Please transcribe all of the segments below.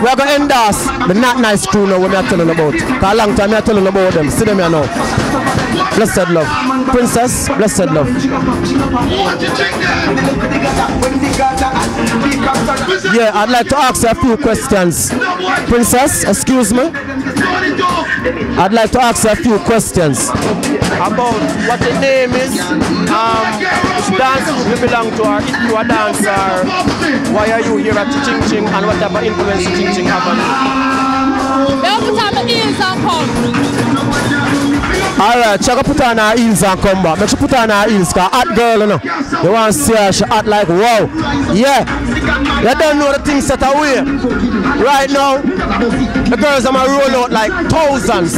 we're going to endorse the Not Nice crew now when I'm telling about. For a long time I'm telling about them. See them here now. Blessed love. Princess, blessed love. Yeah, I'd like to ask you a few questions. Princess, excuse me. I'd like to ask you a few questions about what your name is, which dance group you belong to, or if you are a dancer, why are you here at Ching Ching, and what type of influence Ching Ching have on you? They'll put on the heels and come. Alright, she put on her heels and come back. Make she put on her heels, because hot girl, you know. You want to see her, she hot like wow. Yeah. You don't know the things that are weird. Right now, the girls are going to roll out like thousands.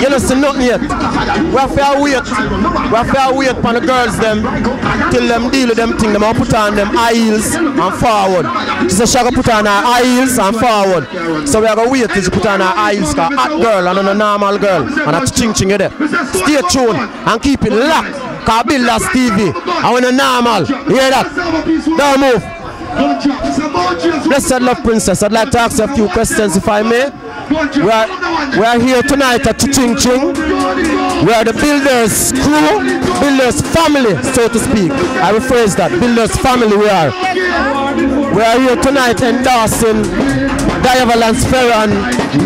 You don't see nothing yet. We have to wait. We have to wait for the girls them till them deal with them things. They will put on them high heels and forward. She said she going to put on her high heels and forward. So we are going to wait till she put on her high heels, because hot girl and a normal girl. And that's Ching Ching there. Stay tuned and keep it locked, because Builders TV. I want a normal. You hear that? Don't move. Blessed love, Princess. I'd like to ask you a few questions if I may. We are here tonight at Ching Ching. We are the Builders crew, Builders family, so to speak. I rephrase that. Builders family we are. We are here tonight endorsing Diavalance Ferran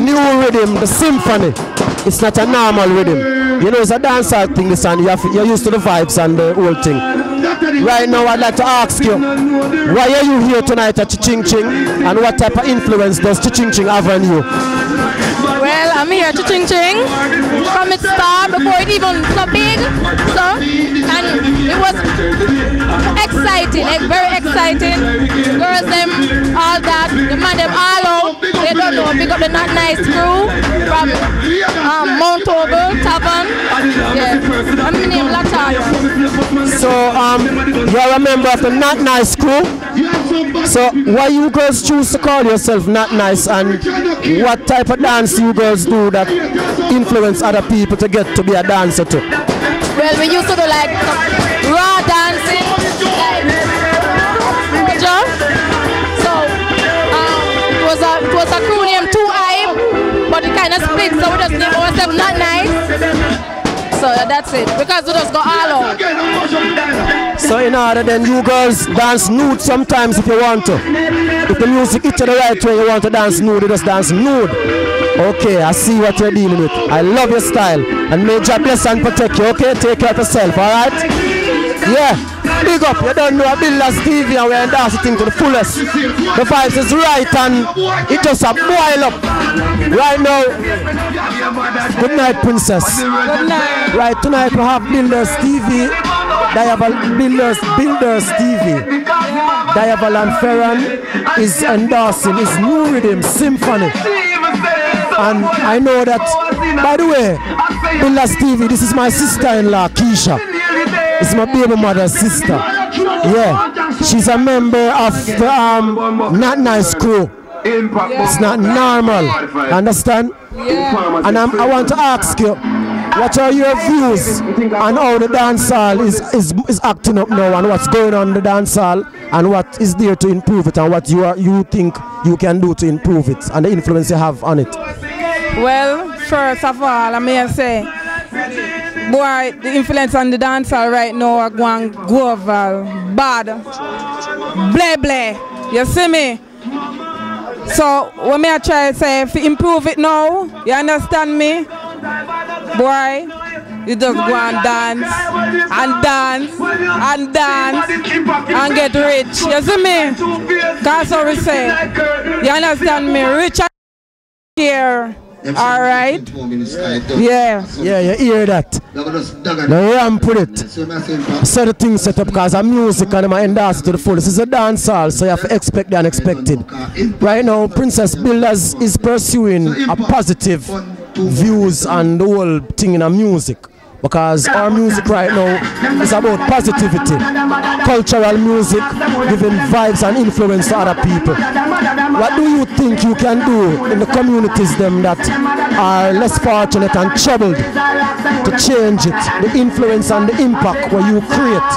new rhythm, the symphony. It's not a normal rhythm. You know, it's a dancehall thing, this, and you're used to the vibes and the whole thing. Right now, I'd like to ask you, why are you here tonight at Ching Ching, and what type of influence does Ching Ching have on you? Well, I'm here to Ching Ching from its start, before it even so big, and it was exciting, like very exciting. Girls them, all that, the man them all out, they don't know, pick up the Not Nice crew from Mount Ogle, Tavern, yeah, I'm named Latario. So, you're a member of the Not Nice crew. So, why you girls choose to call yourself Not Nice, and what type of dance you girls do that influence other people to get to be a dancer too? Well, we used to do like raw dancing, like so it was a crew named 2i, but it kind of split, so we just named ourselves Not Nice. So that's it, because we just go all out. So in order then you girls dance nude sometimes if you want to. If the music hits you the right way, you want to dance nude, you just dance nude. Okay, I see what you're dealing with. I love your style. And may God bless and protect you, okay? Take care of yourself, alright? Yeah, big up. You don't know a Builders TV, and we're dancing thing to the fullest. The vibes is right, and it just a boil up. Right now, good night, Princess. Good night. Right, tonight we have Builders TV. Builders TV. Diavalance Ferran is endorsing his new rhythm, Symphony. And I know that, by the way, Builders TV, this is my sister-in-law, Keisha. It's my baby mother's sister. Yeah, she's a member of the Not Nice crew. It's not normal, understand? Yeah. And I want to ask you, what are your views on how the dancehall is acting up now, and what's going on in the dancehall, and what is there to improve it, and what you think you can do to improve it, and the influence you have on it? Well, first of all, I may say, boy, the influence on the dancehall right now are going global, bad, blah blah. You see me? So what may I try to say, if you improve it now, you understand me? Boy, you just go and dance and dance and dance and get rich. You see me? That's what we say. You understand me? Rich and here. Alright? Yeah. Yeah, you hear that? Now ramp with it. So the thing set up because of music and I'm endorse to the full. This is a dance hall, so you have to expect the unexpected. Right now, Princess Builders is pursuing a positive views and the whole thing in a music. because our music right now is about positivity, cultural music, giving vibes and influence to other people. What do you think you can do in the communities them that are less fortunate and troubled to change it, the influence and the impact what you create,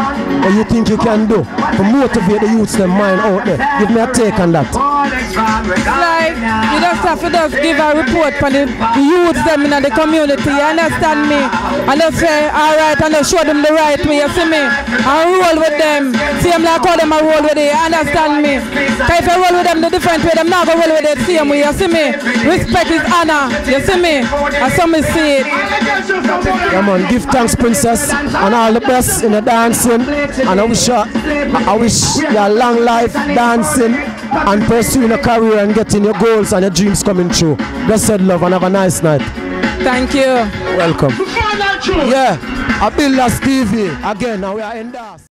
what you think you can do to motivate the youths them mind out there? Give me a take on that. Like, you just have to just give a report for the youths them in the community, you understand me? And just say, alright, and just show them the right way, you see me? And roll with them. See them like how them a roll with it, you understand me? Because if you roll with them the different way, them not going to roll with it the same way, you see me? Respect is honor, you see me? And so me see it. Yeah man, give thanks Princess and all the best in the dancing, and I wish you a long life dancing and pursuing a career and getting your goals and your dreams coming true. Blessed love and have a nice night. Thank you. Welcome. Yeah, I build a Stevie again. Now we are in that.